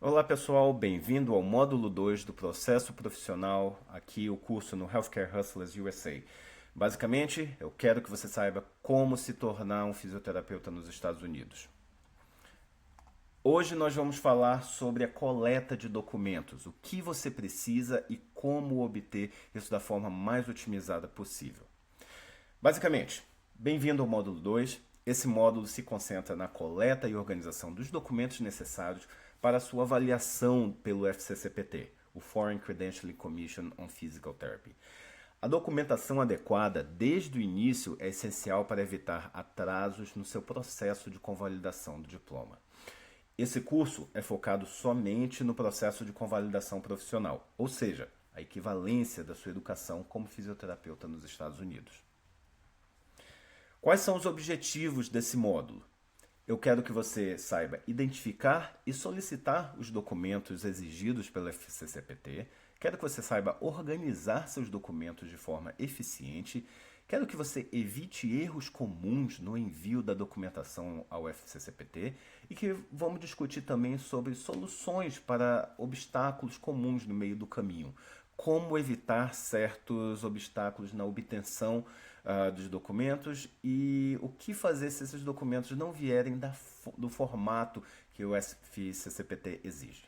Olá pessoal, bem-vindo ao módulo 2 do processo profissional, aqui o curso no Healthcare Hustlers USA. Basicamente, eu quero que você saiba como se tornar um fisioterapeuta nos Estados Unidos. Hoje nós vamos falar sobre a coleta de documentos, o que você precisa e como obter isso da forma mais otimizada possível. Basicamente, bem-vindo ao módulo 2. Esse módulo se concentra na coleta e organização dos documentos necessários para a sua avaliação pelo FCCPT, o Foreign Credentialing Commission on Physical Therapy. A documentação adequada desde o início é essencial para evitar atrasos no seu processo de convalidação do diploma. Esse curso é focado somente no processo de convalidação profissional, ou seja, a equivalência da sua educação como fisioterapeuta nos Estados Unidos. Quais são os objetivos desse módulo? Eu quero que você saiba identificar e solicitar os documentos exigidos pelo FCCPT. Quero que você saiba organizar seus documentos de forma eficiente. Quero que você evite erros comuns no envio da documentação ao FCCPT e que vamos discutir também sobre soluções para obstáculos comuns no meio do caminho. Como evitar certos obstáculos na obtenção dos documentos e o que fazer se esses documentos não vierem do formato que o FCCPT exige.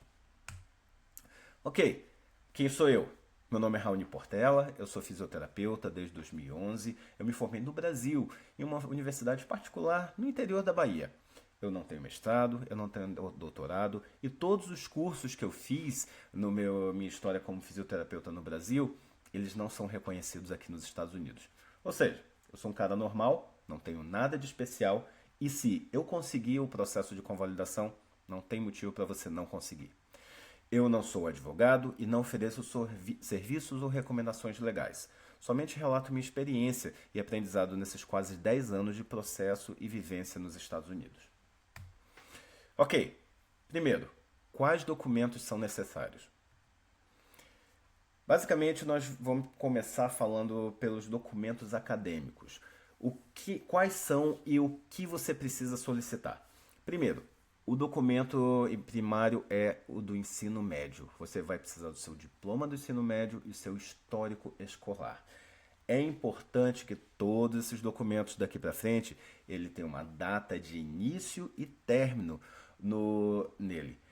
Ok, quem sou eu? Meu nome é Raoni Portela, eu sou fisioterapeuta desde 2011. Eu me formei no Brasil, em uma universidade particular no interior da Bahia. Eu não tenho mestrado, eu não tenho doutorado e todos os cursos que eu fiz no minha história como fisioterapeuta no Brasil, eles não são reconhecidos aqui nos Estados Unidos. Ou seja, eu sou um cara normal, não tenho nada de especial e se eu conseguir o processo de convalidação, não tem motivo para você não conseguir. Eu não sou advogado e não ofereço serviços ou recomendações legais. Somente relato minha experiência e aprendizado nesses quase 10 anos de processo e vivência nos Estados Unidos. Ok, primeiro, quais documentos são necessários? Basicamente, nós vamos começar falando pelos documentos acadêmicos. Quais são e o que você precisa solicitar? Primeiro, o documento primário é o do ensino médio. Você vai precisar do seu diploma do ensino médio e seu histórico escolar. É importante que todos esses documentos daqui para frente, ele tenha uma data de início e término nele.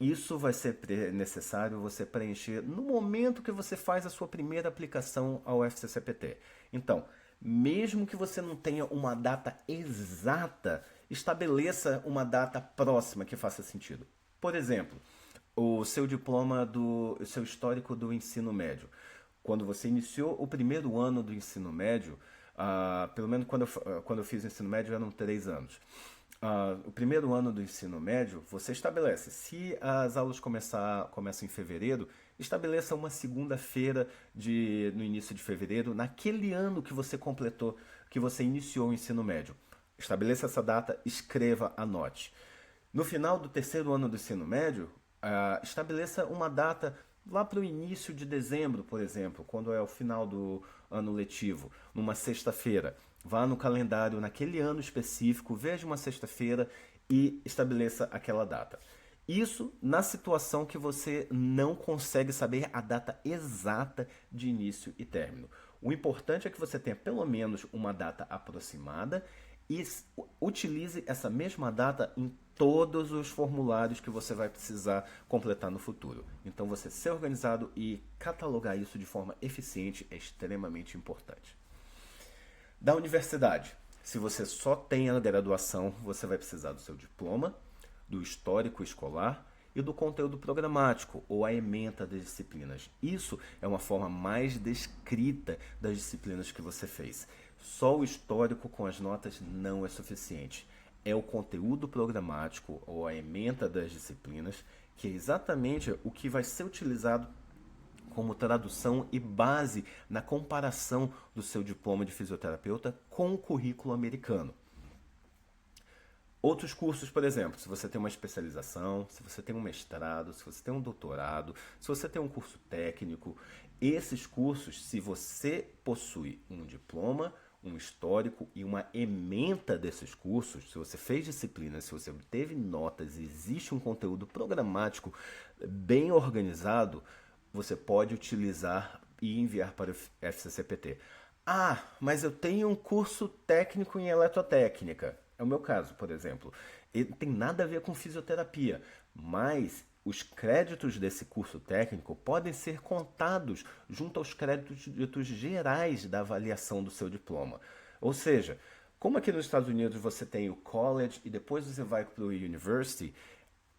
Isso vai ser necessário você preencher no momento que você faz a sua primeira aplicação ao FCCPT. Então, mesmo que você não tenha uma data exata, estabeleça uma data próxima que faça sentido. Por exemplo, o seu diploma o seu histórico do ensino médio. Quando você iniciou o primeiro ano do ensino médio, pelo menos quando eu fiz o ensino médio eram 3 anos. O primeiro ano do ensino médio, você estabelece, se as aulas começam em fevereiro, estabeleça uma segunda-feira no início de fevereiro, naquele ano que você completou, que você iniciou o ensino médio. Estabeleça essa data, escreva, anote. No final do terceiro ano do ensino médio, estabeleça uma data lá para o início de dezembro, por exemplo, quando é o final do ano letivo, numa sexta-feira. Vá no calendário naquele ano específico, veja uma sexta-feira e estabeleça aquela data. Isso na situação que você não consegue saber a data exata de início e término. O importante é que você tenha pelo menos uma data aproximada e utilize essa mesma data em todos os formulários que você vai precisar completar no futuro. Então, você ser organizado e catalogar isso de forma eficiente é extremamente importante. Da universidade, se você só tem a graduação, você vai precisar do seu diploma, do histórico escolar e do conteúdo programático ou a ementa das disciplinas. Isso é uma forma mais descrita das disciplinas que você fez. Só o histórico com as notas não é suficiente. É o conteúdo programático ou a ementa das disciplinas que é exatamente o que vai ser utilizado como tradução e base na comparação do seu diploma de fisioterapeuta com o currículo americano. Outros cursos, por exemplo, se você tem uma especialização, se você tem um mestrado, se você tem um doutorado, se você tem um curso técnico, esses cursos, se você possui um diploma, um histórico e uma ementa desses cursos, se você fez disciplina, se você obteve notas, existe um conteúdo programático bem organizado, você pode utilizar e enviar para o FCCPT. Ah, mas eu tenho um curso técnico em eletrotécnica. É o meu caso, por exemplo. Ele tem nada a ver com fisioterapia, mas os créditos desse curso técnico podem ser contados junto aos créditos gerais da avaliação do seu diploma. Ou seja, como aqui nos Estados Unidos você tem o college e depois você vai para o university,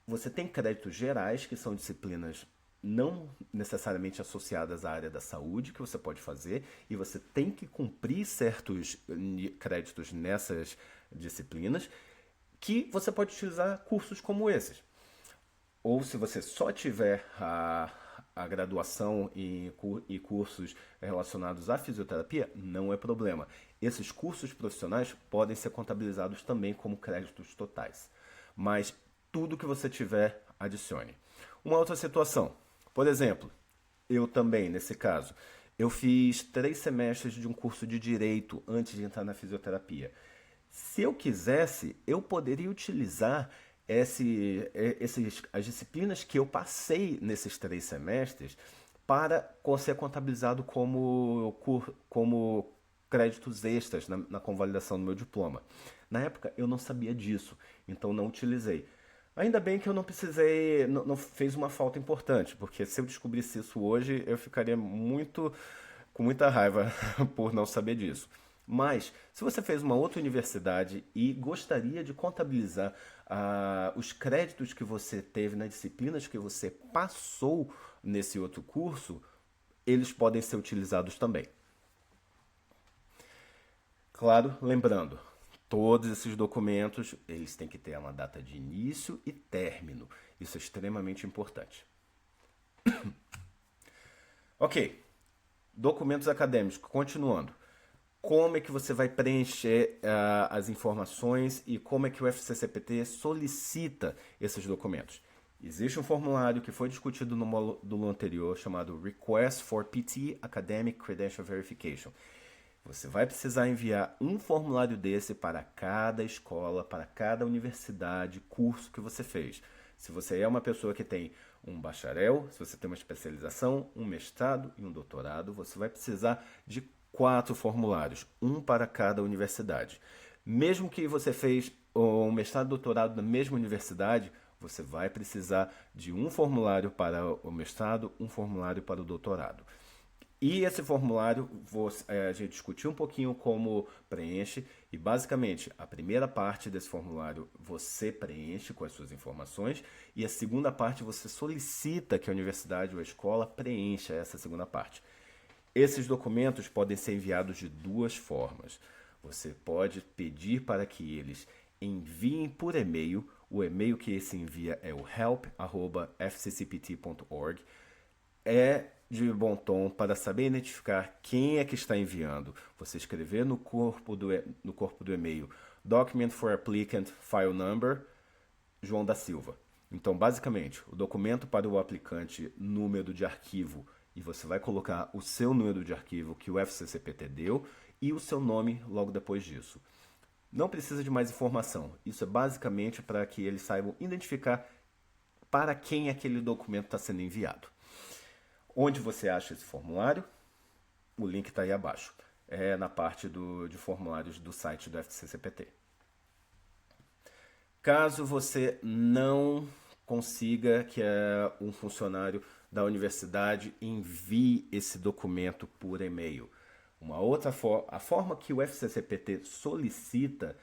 você tem créditos gerais, que são disciplinas não necessariamente associadas à área da saúde que você pode fazer, e você tem que cumprir certos créditos nessas disciplinas, que você pode utilizar cursos como esses. Ou se você só tiver a graduação e cursos relacionados à fisioterapia, não é problema. Esses cursos profissionais podem ser contabilizados também como créditos totais. Mas tudo que você tiver, adicione. Uma outra situação, por exemplo, eu também, nesse caso, eu fiz 3 semestres de um curso de direito antes de entrar na fisioterapia. Se eu quisesse, eu poderia utilizar as disciplinas que eu passei nesses 3 semestres para ser contabilizado como créditos extras na convalidação do meu diploma. Na época eu não sabia disso, então não utilizei. Ainda bem que eu não precisei, não fez uma falta importante, porque se eu descobrisse isso hoje, eu ficaria com muita raiva por não saber disso. Mas, se você fez uma outra universidade e gostaria de contabilizar os créditos que você teve nas disciplinas que você passou nesse outro curso, eles podem ser utilizados também. Claro, lembrando, todos esses documentos, eles têm que ter uma data de início e término. Isso é extremamente importante. Ok, documentos acadêmicos, continuando. Como é que você vai preencher as informações e como é que o FCCPT solicita esses documentos? Existe um formulário que foi discutido no módulo anterior chamado Request for PT Academic Credential Verification. Você vai precisar enviar um formulário desse para cada escola, para cada universidade, curso que você fez. Se você é uma pessoa que tem um bacharel, se você tem uma especialização, um mestrado e um doutorado, você vai precisar de 4 formulários, um para cada universidade. Mesmo que você fez um mestrado e doutorado na mesma universidade, você vai precisar de um formulário para o mestrado, um formulário para o doutorado. E esse formulário, a gente discutiu um pouquinho como preenche, e basicamente a primeira parte desse formulário você preenche com as suas informações, e a segunda parte você solicita que a universidade ou a escola preencha essa segunda parte. Esses documentos podem ser enviados de 2 formas. Você pode pedir para que eles enviem por e-mail. O e-mail que se envia é o help@fccpt.org. É de bom tom para saber identificar quem é que está enviando. Você escrever no corpo do e-mail Document for Applicant File Number João da Silva. Então, basicamente, o documento para o aplicante, número de arquivo, e você vai colocar o seu número de arquivo que o FCCPT deu e o seu nome logo depois disso. Não precisa de mais informação. Isso é basicamente para que eles saibam identificar para quem aquele documento está sendo enviado. Onde você acha esse formulário? O link está aí abaixo. É na parte de formulários do site do FCCPT. Caso você não consiga que um funcionário da universidade envie esse documento por e-mail, a forma que o FCCPT solicita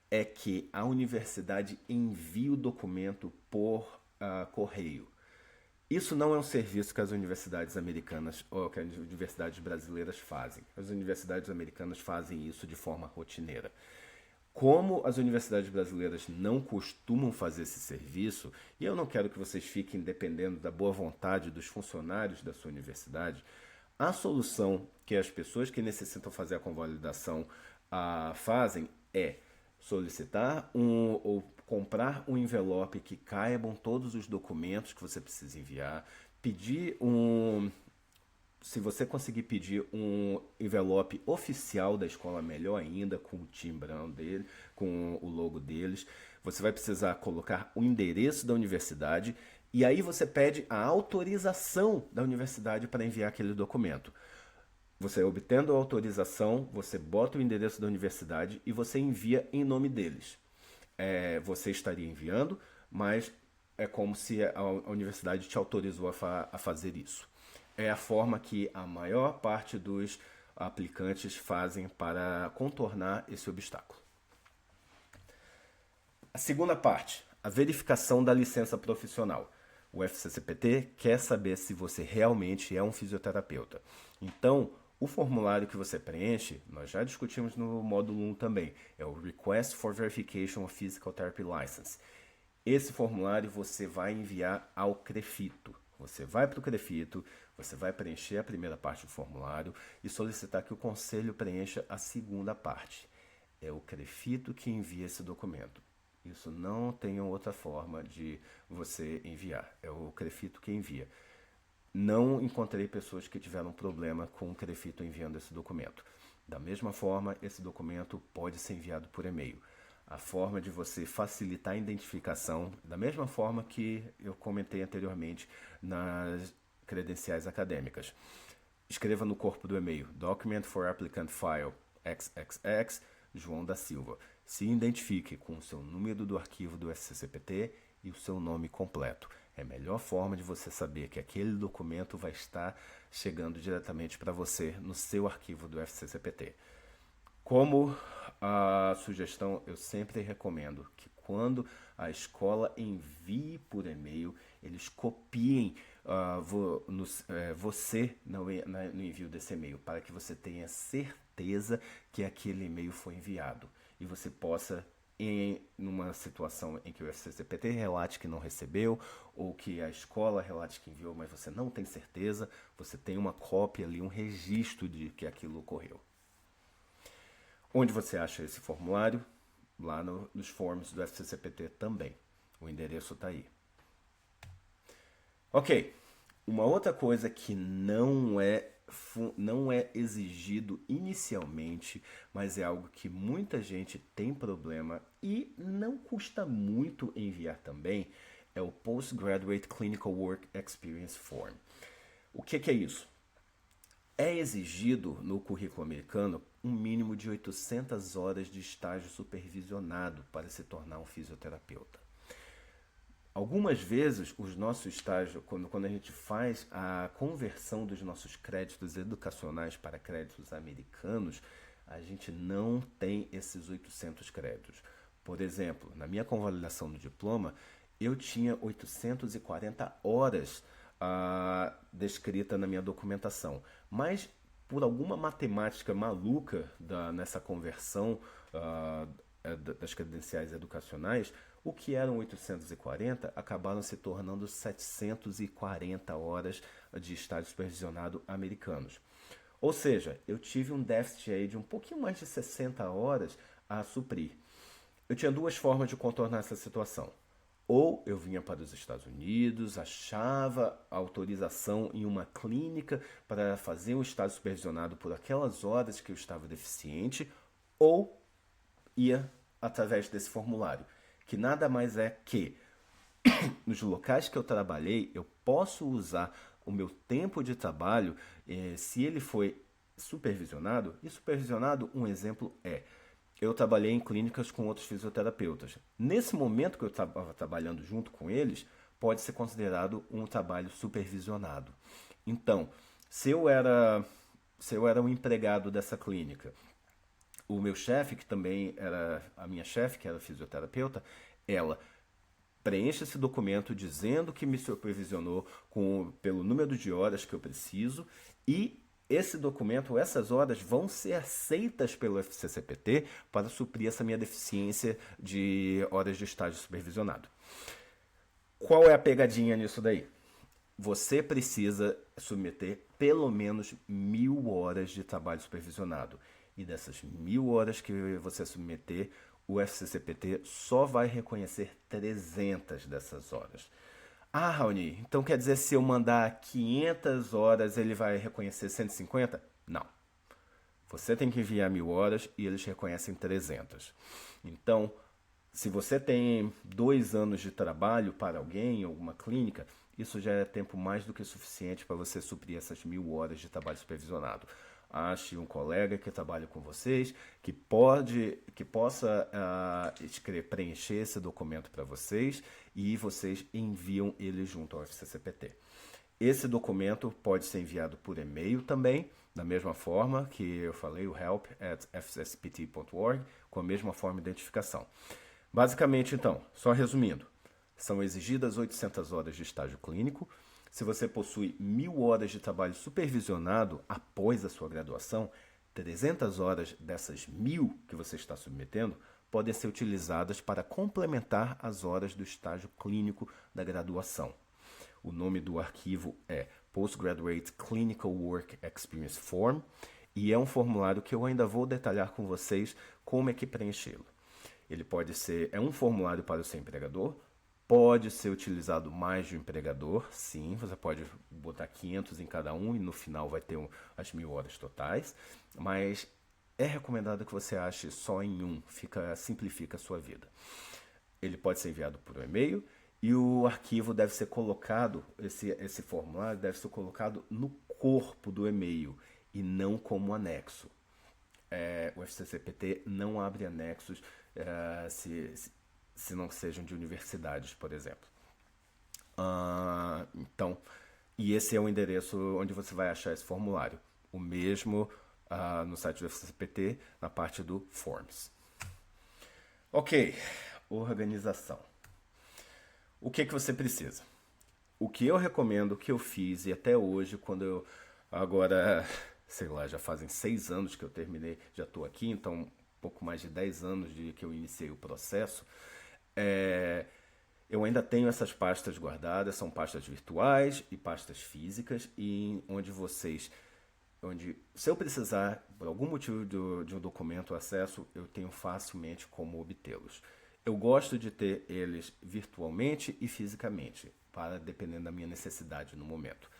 é que a universidade envie o documento por correio. Isso não é um serviço que as universidades americanas ou que as universidades brasileiras fazem. As universidades americanas fazem isso de forma rotineira. Como as universidades brasileiras não costumam fazer esse serviço, e eu não quero que vocês fiquem dependendo da boa vontade dos funcionários da sua universidade, a solução que as pessoas que necessitam fazer a convalidação fazem é solicitar ou comprar um envelope que caibam todos os documentos que você precisa enviar, pedir se você conseguir pedir um envelope oficial da escola, melhor ainda, com o timbrão dele, com o logo deles, você vai precisar colocar o endereço da universidade e aí você pede a autorização da universidade para enviar aquele documento. Você obtendo a autorização, você bota o endereço da universidade e você envia em nome deles. Você estaria enviando, mas é como se a universidade te autorizou a fazer isso. É a forma que a maior parte dos aplicantes fazem para contornar esse obstáculo. A segunda parte, a verificação da licença profissional. O FCCPT quer saber se você realmente é um fisioterapeuta. Então, o formulário que você preenche, nós já discutimos no módulo 1 também, é o Request for Verification of Physical Therapy License. Esse formulário você vai enviar ao CREFITO. Você vai para o CREFITO, você vai preencher a primeira parte do formulário e solicitar que o conselho preencha a segunda parte. É o CREFITO que envia esse documento. Isso não tem outra forma de você enviar. É o CREFITO que envia. Não encontrei pessoas que tiveram problema com o CREFITO enviando esse documento. Da mesma forma, esse documento pode ser enviado por e-mail. A forma de você facilitar a identificação, da mesma forma que eu comentei anteriormente nas credenciais acadêmicas. Escreva no corpo do e-mail, Document for Applicant File XXX, João da Silva. Se identifique com o seu número do arquivo do FCCPT e o seu nome completo. É a melhor forma de você saber que aquele documento vai estar chegando diretamente para você no seu arquivo do FCCPT. Como a sugestão, eu sempre recomendo que quando a escola envie por e-mail, eles copiem você no envio desse e-mail, para que você tenha certeza que aquele e-mail foi enviado e você possa, numa situação em que o FCCPT relate que não recebeu ou que a escola relate que enviou, mas você não tem certeza, você tem uma cópia ali, um registro de que aquilo ocorreu. Onde você acha esse formulário? Lá nos forms do FCCPT também. O endereço está aí. Ok. Uma outra coisa que não é exigido inicialmente, mas é algo que muita gente tem problema e não custa muito enviar também, é o Postgraduate Clinical Work Experience Form. O que é isso? É exigido no currículo americano um mínimo de 800 horas de estágio supervisionado para se tornar um fisioterapeuta. Algumas vezes, os nossos estágios, quando a gente faz a conversão dos nossos créditos educacionais para créditos americanos, a gente não tem esses 800 créditos. Por exemplo, na minha convalidação do diploma, eu tinha 840 horas descrita na minha documentação. Mas, por alguma matemática maluca nessa conversão das credenciais educacionais, o que eram 840 acabaram se tornando 740 horas de estágio supervisionado americanos. Ou seja, eu tive um déficit aí de um pouquinho mais de 60 horas a suprir. Eu tinha duas formas de contornar essa situação. Ou eu vinha para os Estados Unidos, achava autorização em uma clínica para fazer um estágio supervisionado por aquelas horas que eu estava deficiente, ou ia através desse formulário, que nada mais é que, nos locais que eu trabalhei, eu posso usar o meu tempo de trabalho, se ele foi supervisionado, e supervisionado, um exemplo eu trabalhei em clínicas com outros fisioterapeutas. Nesse momento que eu estava trabalhando junto com eles, pode ser considerado um trabalho supervisionado. Então, se eu era um empregado dessa clínica, o meu chefe, que também era a minha chefe, que era fisioterapeuta, ela preenche esse documento dizendo que me supervisionou pelo número de horas que eu preciso e esse documento, essas horas vão ser aceitas pelo FCCPT para suprir essa minha deficiência de horas de estágio supervisionado. Qual é a pegadinha nisso daí? Você precisa submeter pelo menos 1.000 horas de trabalho supervisionado. E dessas 1.000 horas que você submeter, o FCCPT só vai reconhecer 300 dessas horas. Ah, Raoni, então quer dizer se eu mandar 500 horas ele vai reconhecer 150? Não. Você tem que enviar 1.000 horas e eles reconhecem 300. Então, se você tem 2 anos de trabalho para alguém, alguma clínica, isso já é tempo mais do que suficiente para você suprir essas 1.000 horas de trabalho supervisionado. Ache um colega que trabalhe com vocês, que possa preencher esse documento para vocês e vocês enviam ele junto ao FCCPT. Esse documento pode ser enviado por e-mail também, da mesma forma que eu falei, o help@fcspt.org, com a mesma forma de identificação. Basicamente, então, só resumindo, são exigidas 800 horas de estágio clínico. Se você possui 1.000 horas de trabalho supervisionado após a sua graduação, 300 horas dessas 1.000 que você está submetendo podem ser utilizadas para complementar as horas do estágio clínico da graduação. O nome do arquivo é Postgraduate Clinical Work Experience Form e é um formulário que eu ainda vou detalhar com vocês como é que preenchê-lo. Ele pode ser, é um formulário para o seu empregador, pode ser utilizado mais de um empregador, sim, você pode botar 500 em cada um e no final vai ter as 1.000 horas totais, mas é recomendado que você ache só em um, simplifica a sua vida. Ele pode ser enviado por um e-mail e o arquivo deve ser colocado, esse formulário deve ser colocado no corpo do e-mail e não como anexo. O FCCPT não abre anexos se não sejam de universidades, por exemplo. Então, e esse é o endereço onde você vai achar esse formulário. O mesmo no site do FCCPT, na parte do Forms. Ok, organização. O que você precisa? O que eu recomendo, o que eu fiz e até hoje, quando eu agora, sei lá, já fazem 6 anos que eu terminei, já estou aqui, então um pouco mais de 10 anos de que eu iniciei o processo, eu ainda tenho essas pastas guardadas, são pastas virtuais e pastas físicas, e onde se eu precisar, por algum motivo de um documento acesso, eu tenho facilmente como obtê-los. Eu gosto de ter eles virtualmente e fisicamente, para dependendo da minha necessidade no momento.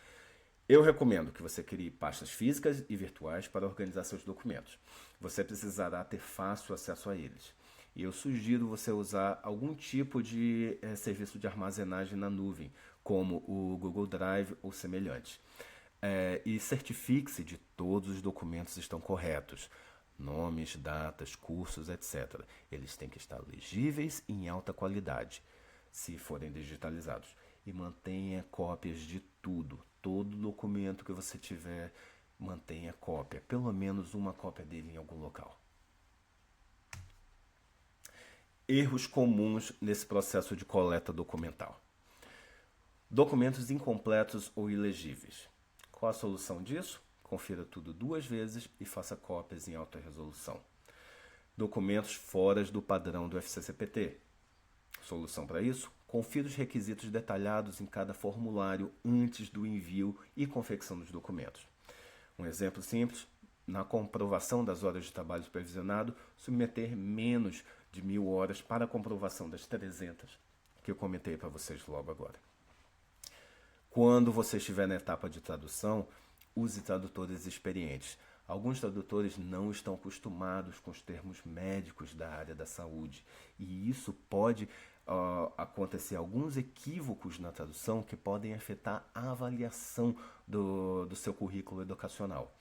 Eu recomendo que você crie pastas físicas e virtuais para organizar seus documentos. Você precisará ter fácil acesso a eles. E eu sugiro você usar algum tipo de serviço de armazenagem na nuvem, como o Google Drive ou semelhante. E certifique-se de todos os documentos estão corretos. Nomes, datas, cursos, etc. Eles têm que estar legíveis e em alta qualidade, se forem digitalizados. E mantenha cópias de tudo. Todo documento que você tiver, mantenha cópia. Pelo menos uma cópia dele em algum local. Erros comuns nesse processo de coleta documental. Documentos incompletos ou ilegíveis. Qual a solução disso? Confira tudo 2 vezes e faça cópias em alta resolução. Documentos fora do padrão do FCCPT. Solução para isso? Confira os requisitos detalhados em cada formulário antes do envio e confecção dos documentos. Um exemplo simples, na comprovação das horas de trabalho supervisionado, submeter menos de 1.000 horas para a comprovação das 300 que eu comentei para vocês logo agora. Quando você estiver na etapa de tradução, use tradutores experientes. Alguns tradutores não estão acostumados com os termos médicos da área da saúde e isso pode acontecer alguns equívocos na tradução que podem afetar a avaliação do seu currículo educacional.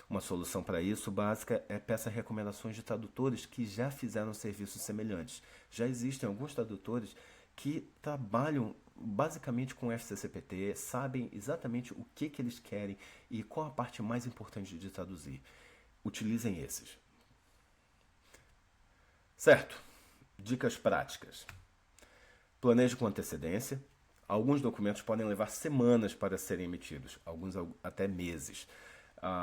Uma solução para isso básica é peça recomendações de tradutores que já fizeram serviços semelhantes. Já existem alguns tradutores que trabalham basicamente com o FCCPT, sabem exatamente o que eles querem e qual a parte mais importante de traduzir. Utilizem esses. Certo. Dicas práticas. Planeje com antecedência. Alguns documentos podem levar semanas para serem emitidos, alguns até meses.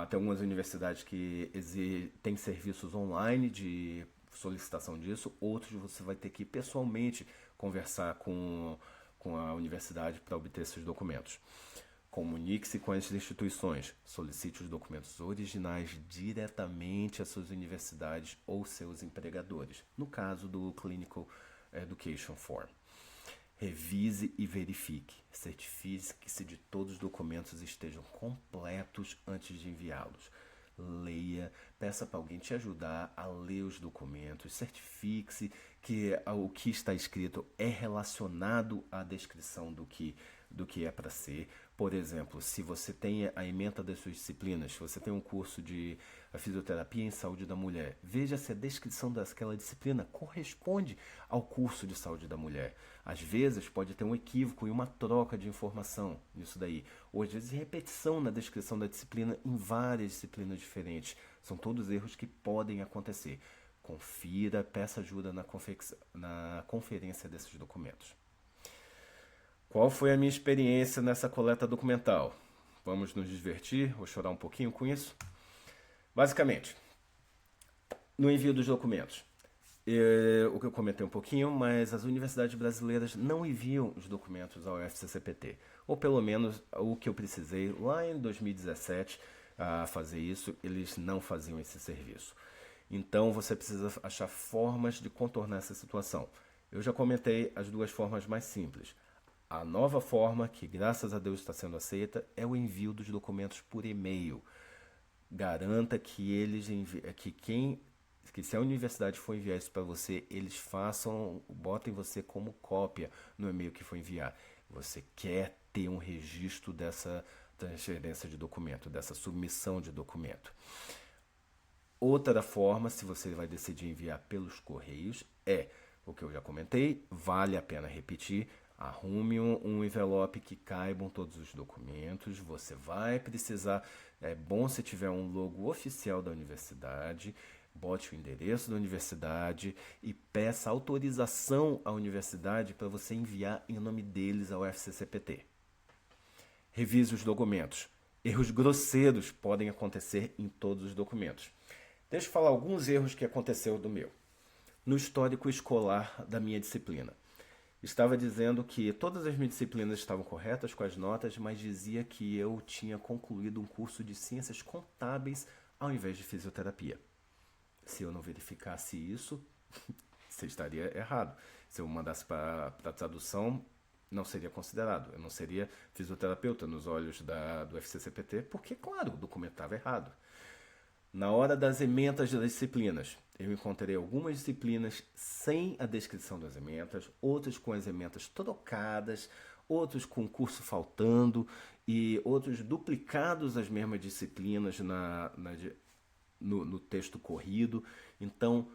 Tem algumas universidades que têm serviços online de solicitação disso, outros você vai ter que ir pessoalmente conversar com a universidade para obter esses documentos. Comunique-se com as instituições, solicite os documentos originais diretamente às suas universidades ou seus empregadores, no caso do Clinical Education Form. Revise e verifique. Certifique-se de todos os documentos estejam completos antes de enviá-los. Leia, peça para alguém te ajudar a ler os documentos, certifique-se que o que está escrito é relacionado à descrição do que é para ser. Por exemplo, se você tem a ementa das suas disciplinas, se você tem um curso de fisioterapia em saúde da mulher, veja se a descrição daquela disciplina corresponde ao curso de saúde da mulher. Às vezes pode ter um equívoco e uma troca de informação nisso daí. Ou às vezes repetição na descrição da disciplina em várias disciplinas diferentes. São todos erros que podem acontecer. Confira, peça ajuda na conferência desses documentos. Qual foi a minha experiência nessa coleta documental? Vamos nos divertir? Vou chorar um pouquinho com isso? Basicamente, no envio dos documentos, o que eu comentei um pouquinho, mas as universidades brasileiras não enviam os documentos ao FCCPT. Ou pelo menos o que eu precisei lá em 2017 a fazer isso, eles não faziam esse serviço. Então você precisa achar formas de contornar essa situação. Eu já comentei as duas formas mais simples. A nova forma, que graças a Deus está sendo aceita, é o envio dos documentos por e-mail. Garanta que eles que se a universidade for enviar isso para você, eles botem você como cópia no e-mail que for enviar. Você quer ter um registro dessa transferência de documento, dessa submissão de documento. Outra forma, se você vai decidir enviar pelos correios, é o que eu já comentei, vale a pena repetir. Arrume um envelope que caibam todos os documentos. Você vai precisar, é bom se tiver um logo oficial da universidade, bote o endereço da universidade e peça autorização à universidade para você enviar em nome deles ao FCCPT. Revise os documentos. Erros grosseiros podem acontecer em todos os documentos. Deixa eu falar alguns erros que aconteceu do meu. No histórico escolar da minha disciplina. Estava dizendo que todas as minhas disciplinas estavam corretas com as notas, mas dizia que eu tinha concluído um curso de ciências contábeis ao invés de fisioterapia. Se eu não verificasse isso, você estaria errado. Se eu mandasse para a tradução, não seria considerado. Eu não seria fisioterapeuta nos olhos do FCCPT, porque, claro, o documento estava errado. Na hora das ementas das disciplinas, eu encontrei algumas disciplinas sem a descrição das ementas, outras com as ementas trocadas, outros com curso faltando e outros duplicados as mesmas disciplinas no texto corrido. Então,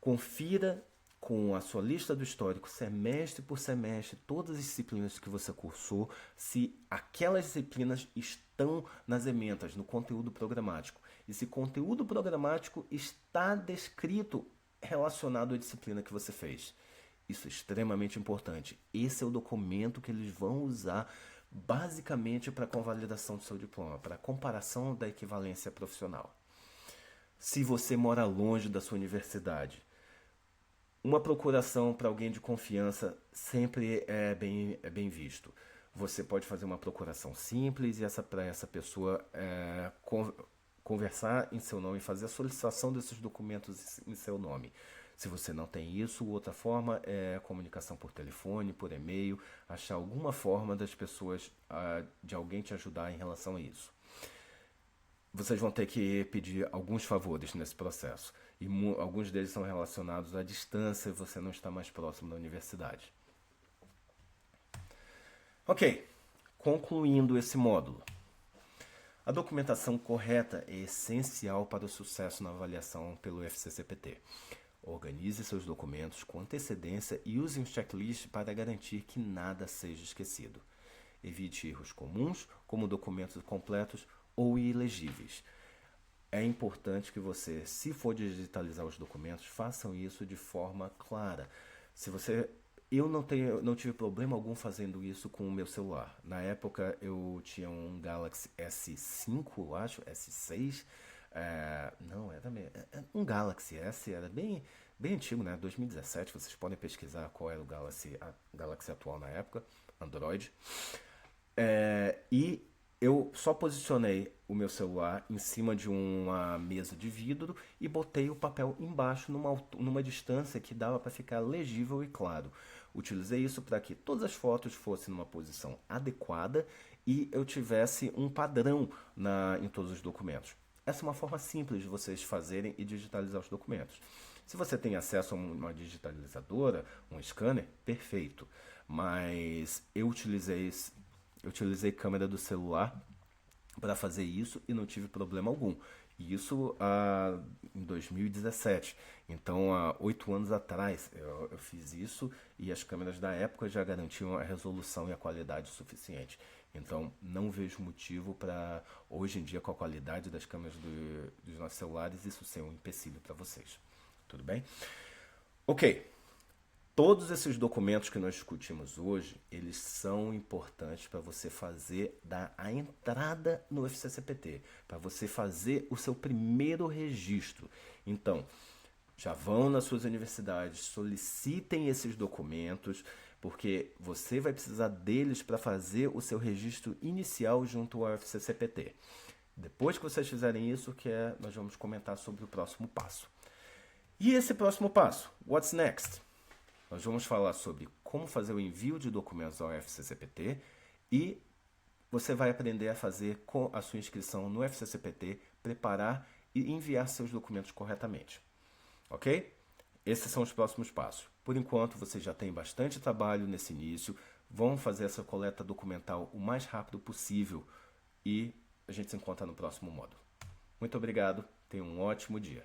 confira com a sua lista do histórico, semestre por semestre, todas as disciplinas que você cursou, se aquelas disciplinas estão nas ementas, no conteúdo programático. E se conteúdo programático está descrito relacionado à disciplina que você fez. Isso é extremamente importante. Esse é o documento que eles vão usar basicamente para a convalidação do seu diploma, para a comparação da equivalência profissional. Se você mora longe da sua universidade, uma procuração para alguém de confiança sempre é bem visto. Você pode fazer uma procuração simples e para essa pessoa conversar em seu nome, fazer a solicitação desses documentos em seu nome. Se você não tem isso, outra forma é comunicação por telefone, por e-mail, achar alguma forma das pessoas, de alguém te ajudar em relação a isso. Vocês vão ter que pedir alguns favores nesse processo. E alguns deles são relacionados à distância e você não está mais próximo da universidade. Ok, concluindo esse módulo. A documentação correta é essencial para o sucesso na avaliação pelo FCCPT. Organize seus documentos com antecedência e use um checklist para garantir que nada seja esquecido. Evite erros comuns, como documentos completos ou ilegíveis. É importante que você, se for digitalizar os documentos, façam isso de forma clara. Eu não tive problema algum fazendo isso com o meu celular. Na época eu tinha um Galaxy S5, eu acho, S6. Não, era um Galaxy S, era bem antigo, né? 2017, vocês podem pesquisar qual era o Galaxy atual na época, Android. E eu só posicionei o meu celular em cima de uma mesa de vidro e botei o papel embaixo numa distância que dava para ficar legível e claro. Utilizei isso para que todas as fotos fossem numa posição adequada e eu tivesse um padrão em todos os documentos. Essa é uma forma simples de vocês fazerem e digitalizar os documentos. Se você tem acesso a uma digitalizadora, um scanner, perfeito. Mas eu utilizei câmera do celular para fazer isso e não tive problema algum. E isso em 2017. Então, há 8 anos atrás, eu fiz isso e as câmeras da época já garantiam a resolução e a qualidade suficiente. Então, não vejo motivo para, hoje em dia, com a qualidade das câmeras dos nossos celulares, isso ser um empecilho para vocês. Tudo bem? Ok. Todos esses documentos que nós discutimos hoje, eles são importantes para você fazer a entrada no FCCPT, para você fazer o seu primeiro registro. Então, já vão nas suas universidades, solicitem esses documentos, porque você vai precisar deles para fazer o seu registro inicial junto ao FCCPT. Depois que vocês fizerem isso, nós vamos comentar sobre o próximo passo. E esse próximo passo, what's next? Nós vamos falar sobre como fazer o envio de documentos ao FCCPT e você vai aprender a fazer com a sua inscrição no FCCPT, preparar e enviar seus documentos corretamente. Ok? Esses são os próximos passos. Por enquanto, você já tem bastante trabalho nesse início. Vão fazer essa coleta documental o mais rápido possível e a gente se encontra no próximo módulo. Muito obrigado. Tenha um ótimo dia.